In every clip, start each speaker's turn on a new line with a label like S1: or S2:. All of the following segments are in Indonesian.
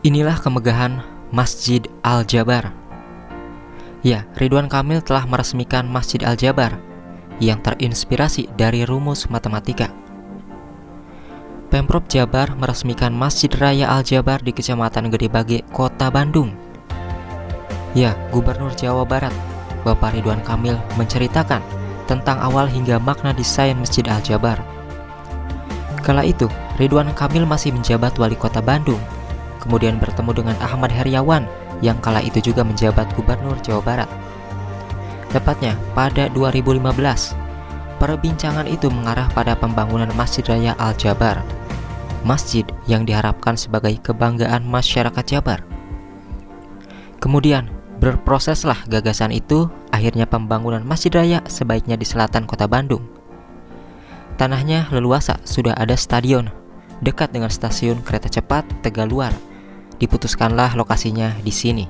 S1: Inilah kemegahan Masjid Al-Jabar. Ya, Ridwan Kamil telah meresmikan Masjid Al-Jabar yang terinspirasi dari rumus matematika. Pemprov Jabar meresmikan Masjid Raya Al-Jabar di Kecamatan Gedebage, Kota Bandung. Ya, Gubernur Jawa Barat, Bapak Ridwan Kamil menceritakan tentang awal hingga makna desain Masjid Al-Jabar. Kala itu, Ridwan Kamil masih menjabat Wali Kota Bandung, kemudian bertemu dengan Ahmad Heriawan yang kala itu juga menjabat Gubernur Jawa Barat. Tepatnya pada 2015, perbincangan itu mengarah pada pembangunan Masjid Raya Al-Jabar, masjid yang diharapkan sebagai kebanggaan masyarakat Jabar. Kemudian berproseslah gagasan itu, akhirnya pembangunan Masjid Raya sebaiknya di selatan Kota Bandung. Tanahnya leluasa, sudah ada stadion dekat dengan stasiun kereta cepat Tegaluar. Diputuskanlah lokasinya di sini.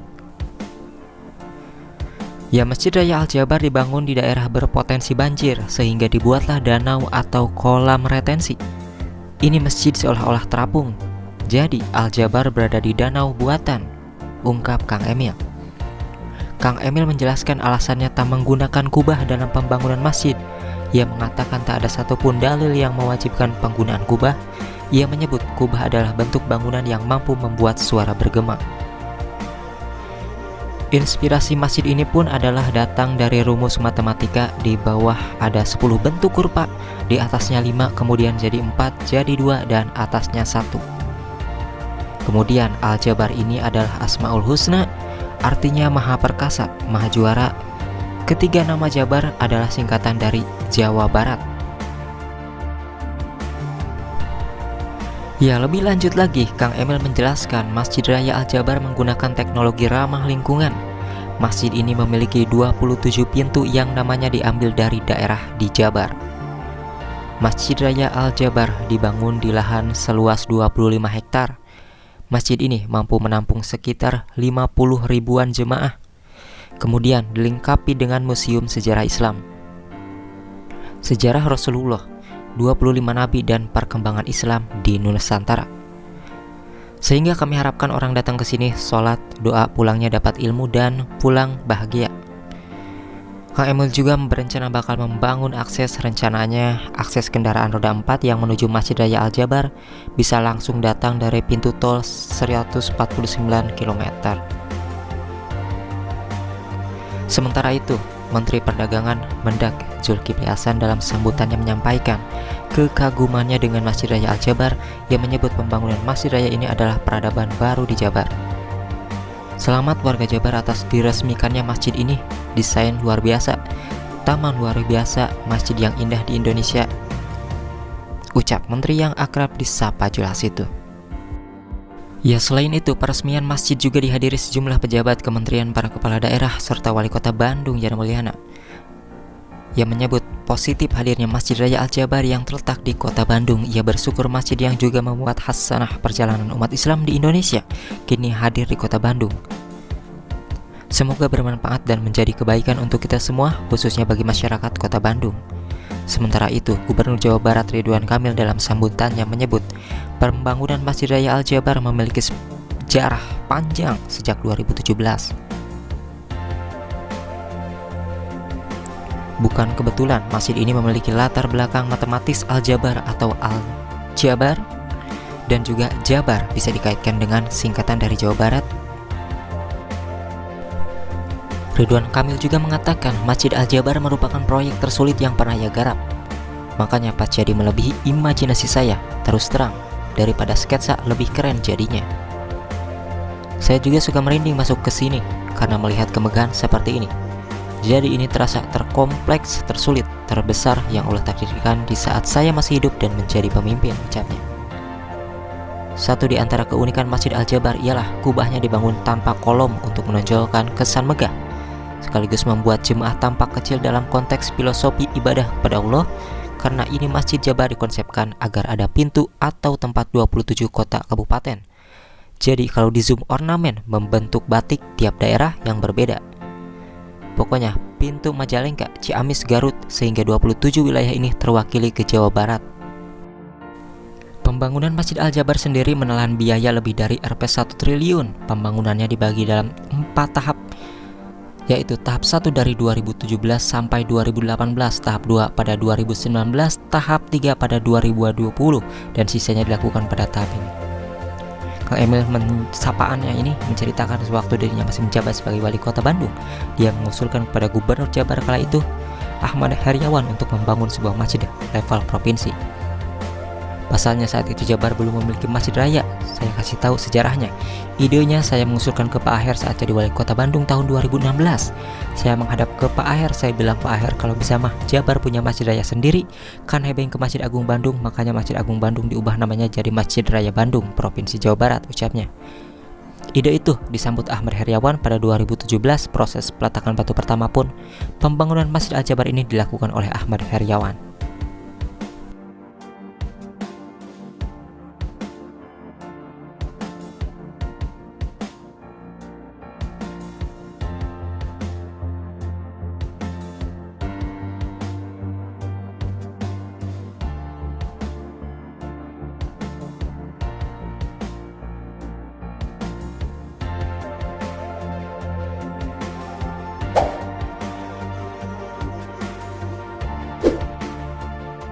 S1: Ya, Masjid Raya Al-Jabar dibangun di daerah berpotensi banjir sehingga dibuatlah danau atau kolam retensi. Ini masjid seolah-olah terapung. Jadi Al-Jabar berada di danau buatan, ungkap Kang Emil. Kang Emil menjelaskan alasannya tak menggunakan kubah dalam pembangunan masjid. Ia mengatakan tak ada satupun dalil yang mewajibkan penggunaan kubah. Ia menyebut kubah adalah bentuk bangunan yang mampu membuat suara bergema. Inspirasi masjid ini pun adalah datang dari rumus matematika. Di bawah ada 10 bentuk kurva, di atasnya 5, kemudian jadi 4, jadi 2, dan atasnya 1. Kemudian Al-Jabar ini adalah Asmaul Husna, artinya maha perkasa, maha juara. Ketiga nama Jabar adalah singkatan dari Jawa Barat. Ya, lebih lanjut lagi, Kang Emil menjelaskan Masjid Raya Al-Jabar menggunakan teknologi ramah lingkungan. Masjid ini memiliki 27 pintu yang namanya diambil dari daerah di Jabar. Masjid Raya Al-Jabar dibangun di lahan seluas 25 hektar. Masjid ini mampu menampung sekitar 50 ribuan jemaah. Kemudian dilengkapi dengan museum sejarah Islam, sejarah Rasulullah, 25 nabi, dan perkembangan Islam di Nusantara. Sehingga kami harapkan orang datang ke sini sholat, doa, pulangnya dapat ilmu dan pulang bahagia. Kang Emil juga berencana bakal membangun rencananya akses kendaraan roda 4 yang menuju Masjid Raya Al-Jabar bisa langsung datang dari pintu tol 149 km. Sementara itu, Menteri Perdagangan Mendak Zulkifli Hasan dalam sambutannya menyampaikan kekagumannya dengan Masjid Raya Al-Jabar. Ia menyebut pembangunan Masjid Raya ini adalah peradaban baru di Jabar. Selamat warga Jabar atas diresmikannya masjid ini. Desain luar biasa, taman luar biasa, masjid yang indah di Indonesia, ucap Menteri yang akrab disapa Julas itu. Ya, selain itu, peresmian masjid juga dihadiri sejumlah pejabat kementerian, para kepala daerah, serta Wali Kota Bandung Yana Mulyana. Ia menyebut positif hadirnya Masjid Raya Al-Jabar yang terletak di Kota Bandung. Ia bersyukur masjid yang juga membuat hasanah perjalanan umat Islam di Indonesia kini hadir di Kota Bandung. Semoga bermanfaat dan menjadi kebaikan untuk kita semua, khususnya bagi masyarakat Kota Bandung. Sementara itu, Gubernur Jawa Barat Ridwan Kamil dalam sambutannya menyebut pembangunan Masjid Raya Al-Jabar memiliki sejarah panjang sejak 2017. Bukan kebetulan masjid ini memiliki latar belakang matematis Al-Jabar atau Al-Jabar, dan juga Jabar bisa dikaitkan dengan singkatan dari Jawa Barat. Ridwan Kamil juga mengatakan Masjid Al-Jabar merupakan proyek tersulit yang pernah ia garap. Makanya pas jadi melebihi imajinasi saya, terus terang, daripada sketsa lebih keren jadinya. Saya juga suka merinding masuk ke sini karena melihat kemegahan seperti ini. Jadi ini terasa terkompleks, tersulit, terbesar yang Allah takdirkan di saat saya masih hidup dan menjadi pemimpin, ucapnya. Satu di antara keunikan Masjid Al-Jabar ialah kubahnya dibangun tanpa kolom untuk menonjolkan kesan megah, sekaligus membuat jemaah tampak kecil dalam konteks filosofi ibadah kepada Allah. Karena ini Masjid Jabar dikonsepkan agar ada pintu atau tempat 27 kota kabupaten. Jadi kalau di zoom ornamen membentuk batik tiap daerah yang berbeda. Pokoknya pintu Majalengka, Ciamis, Garut, sehingga 27 wilayah ini terwakili ke Jawa Barat. Pembangunan Masjid Al-Jabar sendiri menelan biaya lebih dari Rp 1 triliun. Pembangunannya dibagi dalam 4 tahap, yaitu tahap 1 dari 2017 sampai 2018, tahap 2 pada 2019, tahap 3 pada 2020, dan sisanya dilakukan pada tahap ini. Kang Emil sapaannya ini menceritakan sewaktu dirinya masih menjabat sebagai wali kota Bandung, dia mengusulkan kepada Gubernur Jabar kala itu, Ahmad Heriawan, untuk membangun sebuah masjid level provinsi. Pasalnya saat itu Jabar belum memiliki masjid raya. Saya kasih tahu sejarahnya. Idenya saya mengusulkan ke Pak Aher saat jadi wali kota Bandung tahun 2016. Saya menghadap ke Pak Aher, saya bilang, Pak Aher, kalau bisa mah Jabar punya masjid raya sendiri, kan hebeng ke Masjid Agung Bandung, makanya Masjid Agung Bandung diubah namanya jadi Masjid Raya Bandung, Provinsi Jawa Barat, ucapnya. Ide itu disambut Ahmad Heriawan pada 2017. Proses peletakan batu pertama pun pembangunan Masjid Al-Jabar ini dilakukan oleh Ahmad Heriawan.